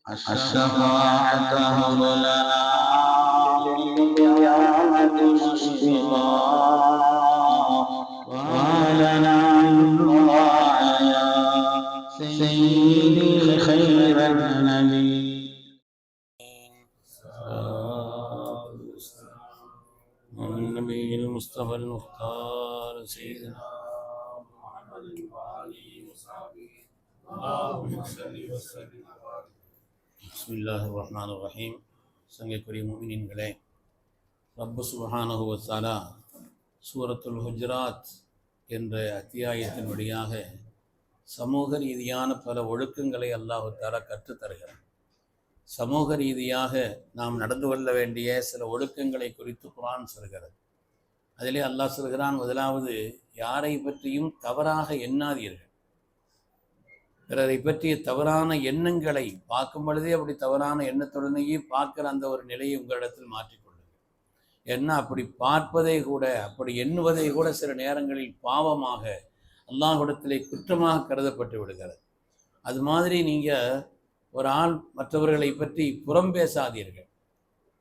الشفاعة هب لنا بالقيامة مشفقا وهلنا الله يا سيدي خير النبي. النبي المصطفى المختار سيدنا محمد وآله وصحبه اللهم صل وسلم. பிஸ்மில்லாஹி ரஹ்மான் ரஹீம். சங்கைக்குரிய முஃமினீன்களே, ரப்பு சுப்ஹானஹு வ தஆலா சூரத்துல் ஹுஜராத் என்ற அத்தியாயத்தின் வழியாக சமூக ரீதியான பல ஒழுக்கங்களை அல்லாஹ் தஆலா கற்றுத்தருகிறார். சமூக ரீதியாக நாம் நடந்து கொள்ள வேண்டிய சில ஒழுக்கங்களை குறித்து குர்ஆன் சொல்கிறது. அதிலே அல்லாஹ் சொல்கிறான், முதலாவது, யாரை பற்றியும் தவறாக எண்ணாதீர்கள். பிறரை பற்றிய தவறான எண்ணங்களை பார்க்கும் பொழுதே அப்படி தவறான எண்ணத்துடனேயே பார்க்கிற அந்த ஒரு நிலையை உங்களிடத்தில் மாற்றிக்கொள்ளுங்கள். ஏன்னா அப்படி பார்ப்பதே கூட, அப்படி எண்ணுவதே கூட சில நேரங்களில் பாவமாக அல்லாஹ்விடத்திலே குற்றமாக கருதப்பட்டு விடுகிறது. அது மாதிரி நீங்கள் ஒரு ஆள் மற்றவர்களை பற்றி புறம் பேசாதீர்கள்.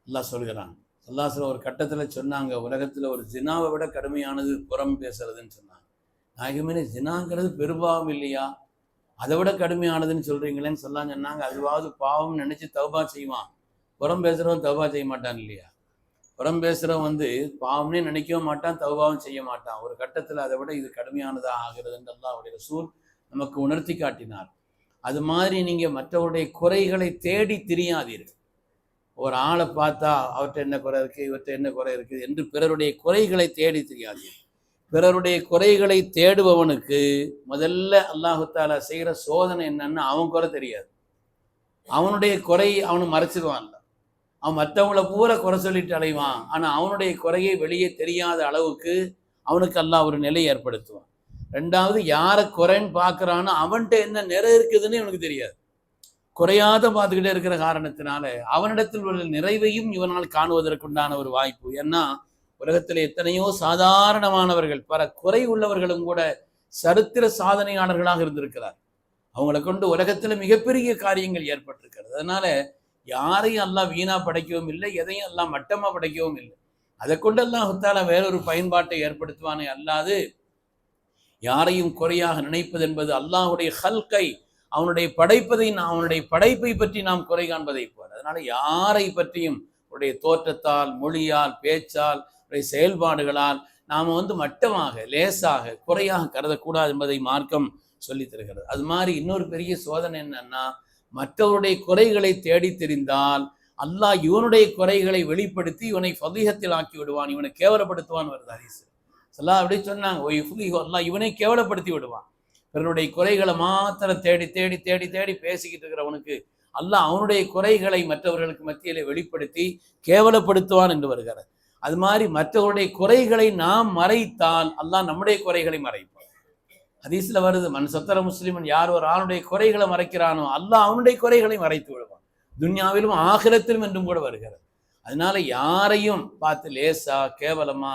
அல்லாஹ் சொல்கிறான். அல்லாஹ் ஒரு கட்டத்தில் சொன்னாங்க, உலகத்தில் ஒரு ஜினாவை விட கடுமையானது புறம் பேசுறதுன்னு சொன்னாங்க. நாயகமே, ஜினாங்கிறது பெருபாவம் இல்லையா? அதை விட கடுமையானதுன்னு சொல்கிறீங்களேன்னு சொன்னாங்க. அதுவாவது பாவம் நினச்சி தௌபா செய்வான். புறம் பேசுகிறவன் தௌபா செய்ய மாட்டான் இல்லையா? புறம் பேசுகிறவன் பாவம்னே நினைக்கவும் மாட்டான், தௌபாவும் செய்ய மாட்டான். ஒரு கட்டத்தில் அதை விட இது கடுமையானதாக ஆகிறதுன்னு அல்லாஹ்வுடைய ரசூல் நமக்கு உணர்த்தி காட்டினார். அது மாதிரி நீங்கள் மற்றவருடைய குறைகளை தேடி திரியாதீர்கள். ஒரு ஆளை பார்த்தா அவர்கிட்ட என்ன குறை இருக்குது, இவர்கிட்ட என்ன குறை இருக்குது என்று பிறருடைய குறைகளை தேடி திரியாதீர்கள். பிறருடைய குறைகளை தேடுபவனுக்கு முதல்ல அல்லாஹு தஆலா செய்கிற சோதனை என்னன்னா, அவன் குறை தெரியாது. அவனுடைய குறை அவனு மறைச்சிடுவான்ல. அவன் மற்றவங்கள பூரா குறை சொல்லிட்டு அலைவான். ஆனால் அவனுடைய குறையை வெளியே தெரியாத அளவுக்கு அவனுக்கு அல்லாஹ் ஒரு நிலை ஏற்படுத்துவான். ரெண்டாவது, யாரை குறைன்னு பார்க்குறானோ அவன்கிட்ட என்ன நிறை இருக்குதுன்னு இவனுக்கு தெரியாது. குறையாத பார்த்துக்கிட்டே இருக்கிற காரணத்தினால அவனிடத்தில் உள்ள நிறைவையும் இவனால் காணுவதற்குண்டான ஒரு வாய்ப்பு. ஏன்னா உலகத்தில் எத்தனையோ சாதாரணமானவர்கள், பல குறை உள்ளவர்களும் கூட சரித்திர சாதனையாளர்களாக இருந்திருக்கிறார். அவங்களை கொண்டு உலகத்தில் மிகப்பெரிய காரியங்கள் ஏற்பட்டிருக்கிறது. அதனால யாரையும் அல்லாஹ் வீணா படைக்கவும் இல்லை, எதையும் அல்லாஹ் மட்டமாக படைக்கவும் இல்லை. அதை கொண்டு அல்லாஹ் தஆலா வேறொரு பயன்பாட்டை ஏற்படுத்துவானே அல்லாது யாரையும் குறையாக நினைப்பது என்பது அல்லாஹ்வுடைய ஹல்கை, அவனுடைய அவனுடைய படைப்பை பற்றி நாம் குறை காண்பதை போல. அதனால யாரை பற்றியும் உடைய தோற்றத்தால், மொழியால், பேச்சால், செயல்பாடுகளால் நாம் மட்டமாக, லேசாக, குறையாக கருதக்கூடாது என்பதை மார்க்கம் சொல்லி தருகிறது. அது மாதிரி இன்னொரு பெரிய சோதனை என்னன்னா, மற்றவருடைய குறைகளை தேடி தெரிந்தால் அல்லாஹ் இவனுடைய குறைகளை வெளிப்படுத்தி இவனை ஃபதீஹத்தில் ஆக்கி விடுவான், இவனை கேவலப்படுத்துவான் வருது ஹதீஸ். அல்லாஹ் அப்படி சொன்னாங்க, அல்லாஹ் இவனை கேவலப்படுத்தி விடுவான். பிறருடைய குறைகளை மாத்திரம் தேடி தேடி தேடி தேடி பேசிக்கிட்டு இருக்கிறவனுக்கு அல்லாஹ் அவனுடைய குறைகளை மற்றவர்களுக்கு மத்தியிலே வெளிப்படுத்தி கேவலப்படுத்துவான் என்று வருகிறது. அது மாதிரி மற்றவருடைய குறைகளை நாம் மறைத்தால் அல்லாஹ் நம்முடைய குறைகளை மறைப்பான். ஹதீஸ்ல வருது, மன் சத்தர முஸ்லிமன், யார் ஒரு ஆளுடைய குறைகளை மறைக்கிறானோ அல்லாஹ் அவனுடைய குறைகளை மறைத்து விடுவான், துன்யாவிலும் ஆகிரத்திலும் என்றும் கூட வருகிறது. அதனால யாரையும் பார்த்து லேசா, கேவலமா,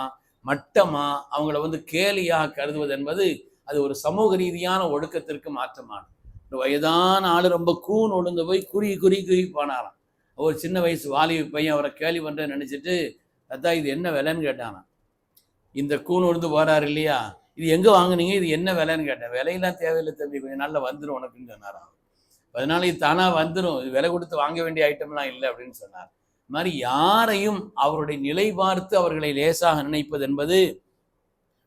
மட்டமா அவங்கள கேலியாக கருதுவது என்பது அது ஒரு சமூக ரீதியான ஒழுக்கத்திற்கு மாற்றமானது. ஒரு வயதான ஆள் ரொம்ப கூன் ஒழுந்து போய் குறி போனாராம். ஒரு சின்ன வயசு வாலிப பையன் அவரை கேலி பண்ணுறேன்னு நினச்சிட்டு, அதான் இது என்ன விலைன்னு கேட்டானா. இந்த கூன் ஒழுந்து போறாரு இல்லையா, இது எங்கே வாங்கினீங்க, இது என்ன விலைன்னு கேட்டேன். விலையெல்லாம் தேவையில்லை தம்பி, கொஞ்சம் நாளில் வந்துடும் உனக்குன்னு சொன்னாராம். அதனால இது தானாக வந்துடும், இது விலை கொடுத்து வாங்க வேண்டிய ஐட்டம்லாம் இல்லை அப்படின்னு சொன்னார். இது மாதிரி யாரையும் அவருடைய நிலை பார்த்து அவர்களை லேசாக நினைப்பது என்பது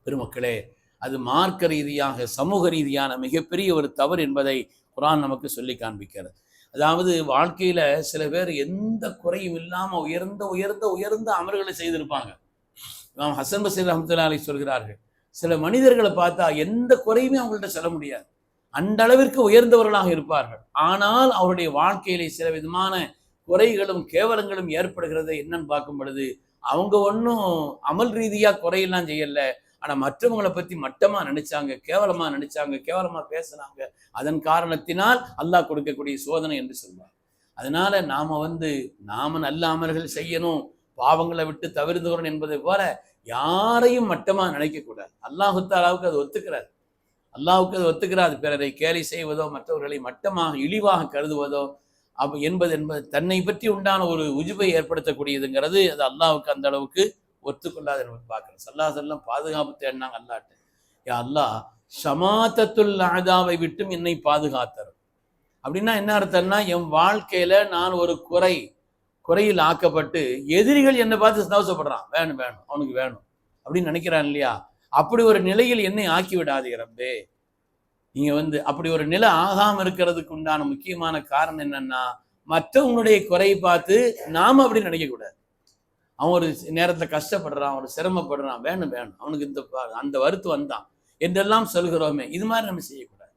பெருமக்களே, அது மார்க்க ரீதியாக, சமூக ரீதியான மிகப்பெரிய ஒரு தவறு என்பதை குர்ஆன் நமக்கு சொல்லி காண்பிக்கிறது. அதாவது வாழ்க்கையில சில பேர் எந்த குறையும் இல்லாமல் உயர்ந்த உயர்ந்த உயர்ந்த அமல்களை செய்திருப்பாங்க. இமாம் ஹசன் பஸ்ரி ரஹ்மத்துல்லாஹி அலைஹி சொல்கிறார்கள், சில மனிதர்களை பார்த்தா எந்த குறையுமே அவங்கள்ட்ட சொல்ல முடியாது, அந்த அளவிற்கு உயர்ந்தவர்களாக இருப்பார்கள். ஆனால் அவருடைய வாழ்க்கையிலே சில விதமான குறைகளும் கேவலங்களும் ஏற்படுகிறது. என்னன்னு பார்க்கும் பொழுது அவங்க ஒன்றும் அமல் ரீதியாக குறையெல்லாம் செய்யல, ஆனால் மற்றவங்களை பற்றி மட்டமாக நினைச்சாங்க, கேவலமாக நினைச்சாங்க, கேவலமாக பேசினாங்க. அதன் காரணத்தினால் அல்லாஹ் கொடுக்கக்கூடிய சோதனை என்று சொல்வார். அதனால நாம நல்ல அமல்கள் செய்யணும், பாவங்களை விட்டு தவிர்த்துக்கிறோம் என்பதை போல யாரையும் மட்டமாக நினைக்கக்கூடாது. அல்லாஹு தஆலாவுக்கு அது ஒத்துக்கிறார். அல்லாஹுக்கு அது ஒத்துக்கிறாது. பிறரை கேலி செய்வதோ, மற்றவர்களை மட்டமாக இழிவாக கருதுவதோ, என்பது தன்னை பற்றி உண்டான ஒரு உஜுபை ஏற்படுத்தக்கூடியதுங்கிறது அது அல்லாஹ்வுக்கு அந்த அளவுக்கு ஒத்துக்கொள்ளாத பார்க்குறேன். ஸல்லல்லாஹு அலைஹி வஸல்லம் பாதுகாப்பு தேடினாங்க அல்லாஹ்ட்ட. யா அல்லாஹ் ஷமாத்தத்துல் அதாவை விட்டும் என்னை பாதுகாத்தர். அப்படின்னா என்ன அர்த்தம்னா, என் வாழ்க்கையில நான் ஒரு குறையில் ஆக்கப்பட்டு எதிரிகள் என்னை பார்த்து சந்தோஷப்படுறான், வேணும் வேணும் அவனுக்கு வேணும் அப்படின்னு நினைக்கிறான் இல்லையா, அப்படி ஒரு நிலையில் என்னை ஆக்கி விடாதீங்க ரப்பே. நீங்க அப்படி ஒரு நிலை ஆகாம இருக்கிறதுக்கு உண்டான முக்கியமான காரணம் என்னன்னா, மற்றவங்களுடைய குறையை பார்த்து நாம அப்படி நினைக்க கூடாது. அவன் ஒரு நேரத்துல கஷ்டப்படுறான், ஒரு சிரமப்படுறான், வேணும் வேணும் அவனுக்கு அந்த வருத்து வந்தான் என்றெல்லாம் சொல்கிறோமே, இது மாதிரி நம்ம செய்யக்கூடாது.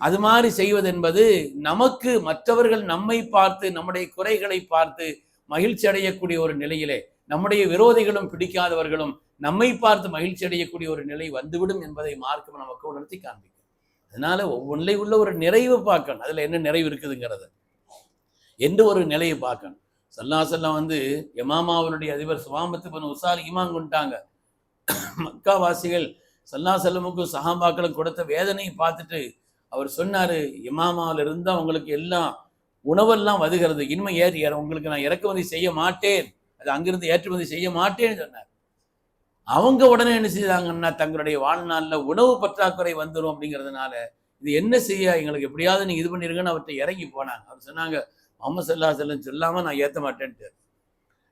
அது மாதிரி செய்வது என்பது நமக்கு மற்றவர்கள் நம்மை பார்த்து நம்முடைய குறைகளை பார்த்து மகிழ்ச்சி அடையக்கூடிய ஒரு நிலையிலே, நம்முடைய விரோதிகளும் பிடிக்காதவர்களும் நம்மை பார்த்து மகிழ்ச்சி அடையக்கூடிய ஒரு நிலை வந்துவிடும் என்பதை மார்க்கம் நமக்கு உணர்த்தி காண்பிக்கும். அதனால ஒவ்வொன்றை உள்ள ஒரு நிறைவு பார்க்கணும், அதுல என்ன நிறைவு இருக்குதுங்கிறத என்று ஒரு நிலையை பார்க்கணும். ஸல்லல்லாஹு அலைஹி வஸல்லம் யமாமாவுடைய அதிபர் சுமாமத்து பின் உஸால் ஈமான் கொண்டாங்க. மக்காவாசிகள் ஸல்லல்லாஹு அலைஹி வஸல்லமுக்கு சஹாபாக்களும் கொடுத்த வேதனையை பார்த்துட்டு அவர் சொன்னாரு, யமாமாவில் இருந்தா உங்களுக்கு எல்லாம் உணவெல்லாம் வருகிறது, இனிமே உங்களுக்கு நான் இறக்குமதி செய்ய மாட்டேன், அது அங்கிருந்து ஏற்றுமதி செய்ய மாட்டேன்னு சொன்னார். அவங்க உடனே என்ன செய்தாங்கன்னா, தங்களுடைய வாழ்நாளில் உணவு பற்றாக்குறை வந்துடும் அப்படிங்கிறதுனால இது என்ன செய்ய, எங்களுக்கு எப்படியாவது நீங்க இது பண்ணிருங்கன்னு அவர்கிட்ட இறங்கி போனாங்க. அவர் சொன்னாங்க, முஹம்மது ஸல்லல்லாஹு அலைஹி வஸல்லம் சொல்லாம நான் ஏற்ற மாட்டேன்ட்டு.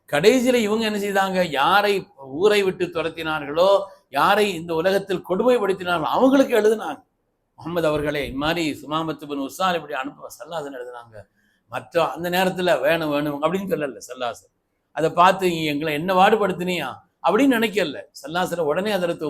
கடைசியில இவங்க என்ன செய்தாங்க, யாரை ஊரை விட்டு துரத்தினார்களோ, யாரை இந்த உலகத்தில் கொடுமைப்படுத்தினார்களோ அவங்களுக்கு எழுதினாங்க, முகமது அவர்களே இது மாதிரி சுமாமத்து பின் உஸால் இப்படி அனுப்ப ஸல்லல்லாஹு எழுதினாங்க. மற்ற அந்த நேரத்துல வேணும் வேணும் அப்படின்னு சொல்லல ஸல்லல்லாஹு. அதை பார்த்து எங்களை என்ன வாடுபடுத்தினியா அப்படின்னு நினைக்கல ஸல்லல்லாஹு. உடனே அதற்கு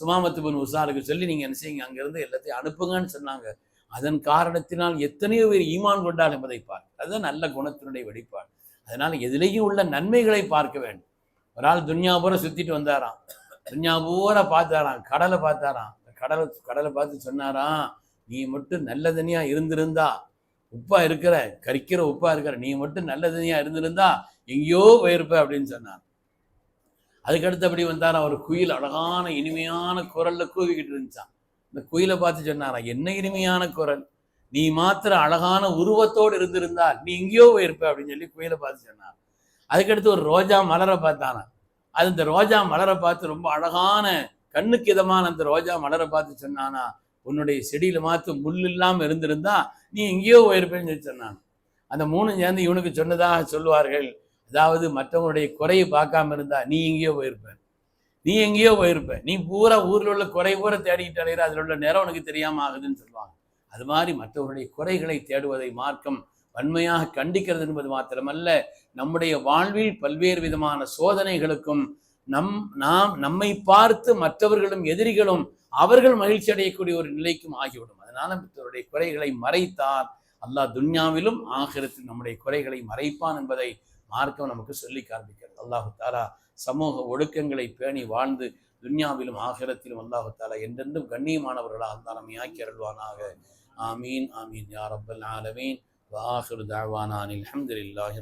சுமாமத்து பின் உஸாலுக்கு சொல்லி நீங்க என்ன செய்யுங்க, அங்கிருந்து எல்லாத்தையும் அனுப்புங்கன்னு சொன்னாங்க. அதன் காரணத்தினால் எத்தனையோ பேர் ஈமான் கொண்டால் என்பதை பார்க்க, அதுதான் நல்ல குணத்தினுடைய வெளிப்பாடு. அதனால எதிலேயும் உள்ள நன்மைகளை பார்க்க வேண்டும். ஒரு ஆள் துன்யா பூரா சுத்திட்டு வந்தாராம், துன்யா பூரா பார்த்தாராம், கடலை பார்த்தாராம். கடலை பார்த்து சொன்னாராம், நீ மட்டும் நல்ல தனியா இருந்திருந்தா, உப்பா இருக்கிற கரிக்கிற உப்பா இருக்கிற நீ மட்டும் நல்ல தனியா இருந்திருந்தா எங்கேயோ போயிருப்ப அப்படின்னு சொன்னார். அதுக்கடுத்தபடி வந்தாராம், ஒரு குயில் அழகான இனிமையான குரல்ல கூவிக்கிட்டு இருந்துச்சான். இந்த குயிலை பார்த்து சொன்னாராம், என்ன இனிமையான குரல், நீ மாத்திர அழகான உருவத்தோடு இருந்திருந்தால் நீ எங்கேயோ போயிருப்ப அப்படின்னு சொல்லி குயிலை பார்த்து சொன்னார். அதுக்கடுத்து ஒரு ரோஜா மலரை பார்த்தானா, அது இந்த ரோஜா மலரை பார்த்து ரொம்ப அழகான கண்ணுக்கு இதமான அந்த ரோஜா மலரை பார்த்து சொன்னானா, உன்னுடைய செடியில மாத்து முள் இல்லாம இருந்திருந்தா நீ எங்கேயோ போயிருப்பேன்னு சொல்லி சொன்னான். அந்த மூணும் சேர்ந்து இவனுக்கு சொன்னதாக சொல்லுவார்கள், அதாவது மற்றவங்களுடைய குறையை பார்க்காம இருந்தா நீ எங்கேயோ போயிருப்ப, நீ பூரா ஊர்ல உள்ள குறை பூரா தேடிக்கிட்டு அலையிற, அதுல உள்ள நேரம் உனக்கு தெரியாம ஆகுதுன்னு சொல்லுவாங்க. அது மாதிரி மற்றவருடைய குறைகளை தேடுவதை மார்க்கம் வன்மையாக கண்டிக்கிறது என்பது மாத்திரமல்ல, நம்முடைய வாழ்வில் பல்வேறு விதமான சோதனைகளுக்கும் நம்மை பார்த்து மற்றவர்களும் எதிரிகளும் அவர்கள் மகிழ்ச்சி அடையக்கூடிய ஒரு நிலைக்கும் ஆகிவிடும். அதனால மற்றவருடைய குறைகளை மறைத்தால் அல்லாஹ் துன்யாவிலும் ஆகிரத்தில் நம்முடைய குறைகளை மறைப்பான் என்பதை மார்க்கம் நமக்கு சொல்லி காண்பிக்கிறது. அல்லாஹு தாலா சமூக ஒழுக்கங்களை பேணி வாழ்ந்து துன்யாவிலும் ஆகிரத்திலும் அல்லாஹு தாலா என்றென்றும் கண்ணியமானவர்களாக அல்லாஹ் நம்மை ஆக்கி அருள்வானாக. ஆமீன் ஆமீன் யா ரப்பல் ஆலமீன். வ ஆகிரு தஅவானா அல்ஹம்துலில்லாஹி.